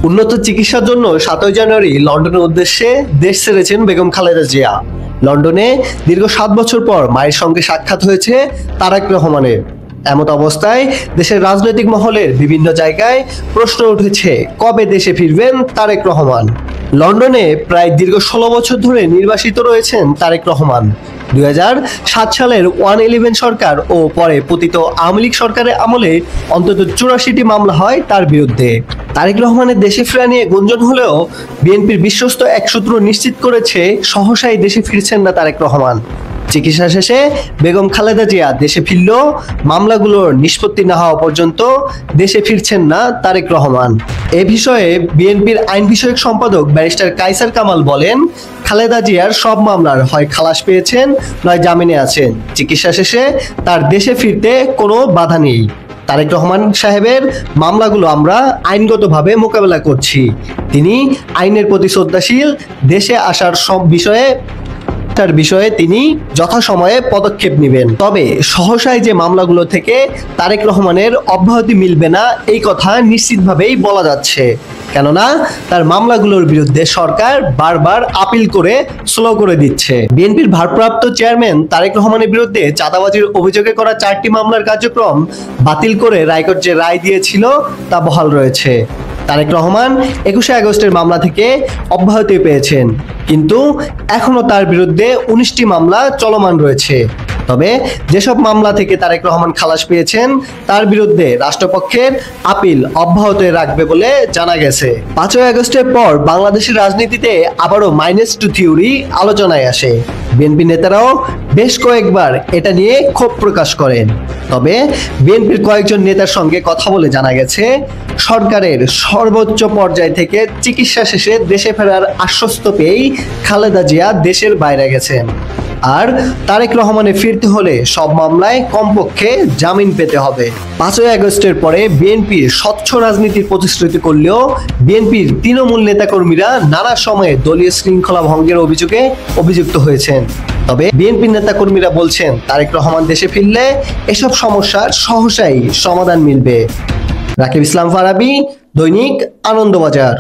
উন্নত চিকিৎসার জন্য 7 জানুয়ারি লন্ডনের উদ্দেশ্যে দেশ ছেড়েছেন বেগম খালেদা জিয়া। লন্ডনে দীর্ঘ 7 বছর পর মায়ের সঙ্গে সাক্ষাৎ হয়েছে তারেক রহমানের। এমত অবস্থায় দেশের রাজনৈতিক মহলের বিভিন্ন জায়গায় প্রশ্ন উঠেছে, কবে দেশে ফিরবেন তারেক রহমান। লন্ডনে প্রায় দীর্ঘ 16 বছর ধরে নির্বাসিত রয়েছেন তারেক রহমান। 2007 সালের 111 সরকার ও পরে পতিত আওয়ামী লীগ সরকারের আমলে অন্তত 84টি মামলা হয় তার বিরুদ্ধে। তারেক রহমানের দেশে ফেরা নিয়ে গুঞ্জন হলেও বিএনপির বিশ্বস্ত এক সূত্র নিশ্চিত করেছে, সহসাই দেশে ফিরছেন না তারেক রহমান। চিকিৎসা শেষে বেগম খালেদা জিয়া দেশে ফিরলেও মামলাগুলোর নিষ্পত্তি না হওয়া পর্যন্ত দেশে ফিরছেন না তারেক রহমান। এ বিষয়ে বিএনপির আইন বিষয়ক সম্পাদক ব্যারিস্টার কায়সার কামাল বলেন, খালেদা জিয়ার সব মামলার হয় খালাস পেয়েছেন, নয় জামিনে আছেন। চিকিৎসা শেষে তার দেশে ফিরতে কোনো বাধা নেই। তারেক রহমান সাহেবের মামলাগুলো আমরা আইনগতভাবে মোকাবেলা করছি। তিনি আইনের প্রতি শ্রদ্ধাশীল। দেশে আসার সব বিষয়ে তিনি যথাসময়ে পদক্ষেপ নেবেন। তবে সহসায় যে মামলাগুলো থেকে তারেক রহমানের অব্যাহতি মিলবে না, এই কথা নিশ্চিতভাবেই বলা যাচ্ছে। কেননা তার মামলাগুলোর বিরুদ্ধে সরকার বারবার আপিল করে স্লো করে দিচ্ছে। বিএনপির ভারপ্রাপ্ত চেয়ারম্যান তারেক রহমানের বিরুদ্ধে চাঁদাবাজির অভিযোগে করা 4টি মামলার কার্যক্রম বাতিল করে রায়কোর্ট যে রায় দিয়েছিল তা বহাল রয়েছে। তারেক রহমান 21শে আগস্টের মামলা থেকে অব্যাহতি পেয়েছেন, কিন্তু এখনো তার বিরুদ্ধে 19টি মামলা চলমান রয়েছে। তবে যেসব মামলা থেকে তারেক রহমান খালাস পেয়েছেন তার বিরুদ্ধে রাষ্ট্রপক্ষের আপিল অব্যাহত রাখবে বলে জানা গেছে। 5ই আগস্টের পর বাংলাদেশের রাজনীতিতে আবারও -2 থিওরি আলোচনায় আসে। বিএনপি নেতারাও বেশ কয়েকবার এটা নিয়ে ক্ষোভ প্রকাশ করেন। তবে বিএনপির কয়েকজন নেতার সঙ্গে কথা বলে জানা গেছে, সরকারের সর্বোচ্চ পর্যায় থেকে চিকিৎসা শেষে দেশে ফেরার আশ্বস্ত পেয়েই খালেদা জিয়া দেশের বাইরে গেছেন। আর তারেক রহমানের ফিরতে হলে সব মামলায় কমপক্ষে জামিন পেতে হবে। 5ই আগস্টের পরে বিএনপির স্বচ্ছ রাজনীতির প্রতিশ্রুতি করলেও বিএনপির তৃণমূল নেতাকর্মীরা নানা সময়ে দলীয় শৃঙ্খলা ভঙ্গের অভিযোগে অভিযুক্ত হয়েছেন। তবে বিএনপি নেতাকর্মীরা বলছেন, তারেক রহমান দেশে ফিরলে এসব সমস্যার সহসাই সমাধান মিলবে। রাকিব ইসলাম ফারাবী, দৈনিক আনন্দবাজার।